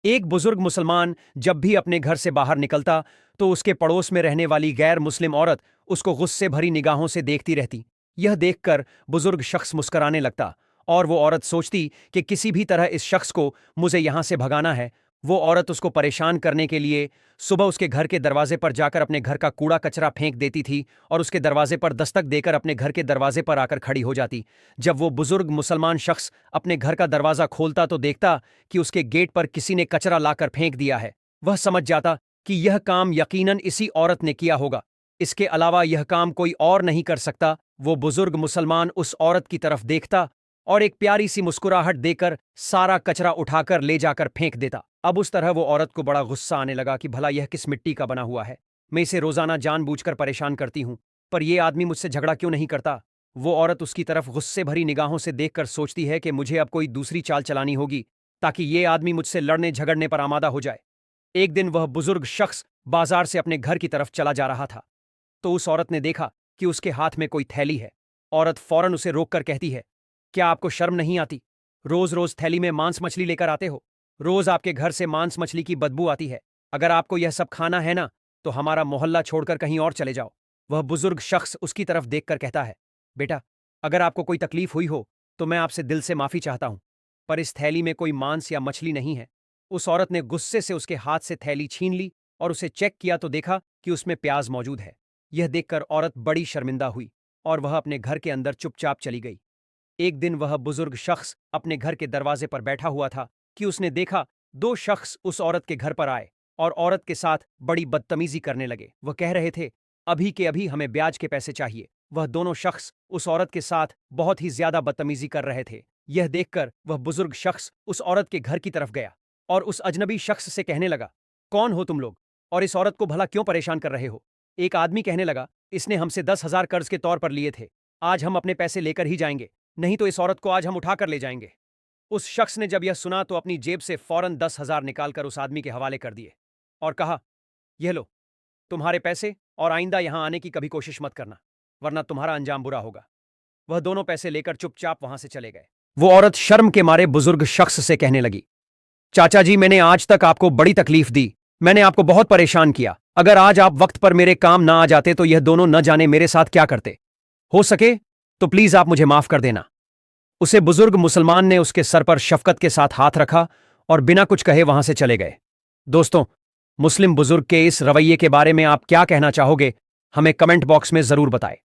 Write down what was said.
एक बुजुर्ग मुसलमान जब भी अपने घर से बाहर निकलता तो उसके पड़ोस में रहने वाली गैर मुस्लिम औरत उसको गुस्से भरी निगाहों से देखती रहती। यह देखकर बुजुर्ग शख्स मुस्कुराने लगता और वो औरत सोचती कि किसी भी तरह इस शख्स को मुझे यहां से भगाना है। वो औरत उसको परेशान करने के लिए सुबह उसके घर के दरवाजे पर जाकर अपने घर का कूड़ा कचरा फेंक देती थी और उसके दरवाजे पर दस्तक देकर अपने घर के दरवाजे पर आकर खड़ी हो जाती। जब वो बुजुर्ग मुसलमान शख्स अपने घर का दरवाजा खोलता तो देखता कि उसके गेट पर किसी ने कचरा लाकर फेंक दिया है। वह समझ जाता कि यह काम यकीनन इसी औरत ने किया होगा। इसके अलावा यह काम कोई और नहीं कर सकता। वो बुजुर्ग मुसलमान उस औरत की तरफ देखता और एक प्यारी सी मुस्कुराहट देकर सारा कचरा उठाकर ले जाकर फेंक देता। अब उस तरह वो औरत को बड़ा गुस्सा आने लगा कि भला यह किस मिट्टी का बना हुआ है। मैं इसे रोजाना जानबूझकर परेशान करती हूं, पर यह आदमी मुझसे झगड़ा क्यों नहीं करता। वो औरत उसकी तरफ गुस्से भरी निगाहों से देखकर सोचती है कि मुझे अब कोई दूसरी चाल चलानी होगी ताकि ये आदमी मुझसे लड़ने झगड़ने पर आमादा हो जाए। एक दिन वह बुजुर्ग शख्स बाजार से अपने घर की तरफ चला जा रहा था तो उस औरत ने देखा कि उसके हाथ में कोई थैली है। औरत फौरन उसे रोककर कहती है, क्या आपको शर्म नहीं आती? रोज रोज थैली में मांस मछली लेकर आते हो। रोज आपके घर से मांस मछली की बदबू आती है। अगर आपको यह सब खाना है ना, तो हमारा मोहल्ला छोड़कर कहीं और चले जाओ। वह बुजुर्ग शख्स उसकी तरफ देखकर कहता है, बेटा, अगर आपको कोई तकलीफ हुई हो तो मैं आपसे दिल से माफी चाहता हूं, पर इस थैली में कोई मांस या मछली नहीं है। उस औरत ने गुस्से से उसके हाथ से थैली छीन ली और उसे चेक किया तो देखा कि उसमें प्याज मौजूद है। यह देखकर औरत बड़ी शर्मिंदा हुई और वह अपने घर के अंदर चुपचाप चली गई। एक दिन वह बुजुर्ग शख्स अपने घर के दरवाजे पर बैठा हुआ था कि उसने देखा दो शख्स उस औरत के घर पर आए और औरत के साथ बड़ी बदतमीजी करने लगे। वह कह रहे थे, अभी के अभी हमें ब्याज के पैसे चाहिए। वह दोनों शख्स उस औरत के साथ बहुत ही ज्यादा बदतमीजी कर रहे थे। यह देखकर वह बुजुर्ग शख्स उस औरत के घर की तरफ गया और उस अजनबी शख्स से कहने लगा, कौन हो तुम लोग और इस औरत को भला क्यों परेशान कर रहे हो? एक आदमी कहने लगा, इसने हमसे 10,000 कर्ज के तौर पर लिए थे। आज हम अपने पैसे लेकर ही जाएंगे, नहीं तो इस औरत को आज हम उठाकर ले जाएंगे। उस शख्स ने जब यह सुना तो अपनी जेब से फौरन 10,000 निकालकर उस आदमी के हवाले कर दिए और कहा, यह लो तुम्हारे पैसे और आइंदा यहां आने की कभी कोशिश मत करना, वरना तुम्हारा अंजाम बुरा होगा। वह दोनों पैसे लेकर चुपचाप वहां से चले गए। वो औरत शर्म के मारे बुजुर्ग शख्स से कहने लगी, चाचा जी, मैंने आज तक आपको बड़ी तकलीफ दी। मैंने आपको बहुत परेशान किया। अगर आज आप वक्त पर मेरे काम ना आ जाते तो यह दोनों न जाने मेरे साथ क्या करते। हो सके तो प्लीज आप मुझे माफ कर देना। उसे बुजुर्ग मुसलमान ने उसके सर पर शफकत के साथ हाथ रखा और बिना कुछ कहे वहां से चले गए। दोस्तों, मुस्लिम बुजुर्ग के इस रवैये के बारे में आप क्या कहना चाहोगे? हमें कमेंट बॉक्स में जरूर बताएं।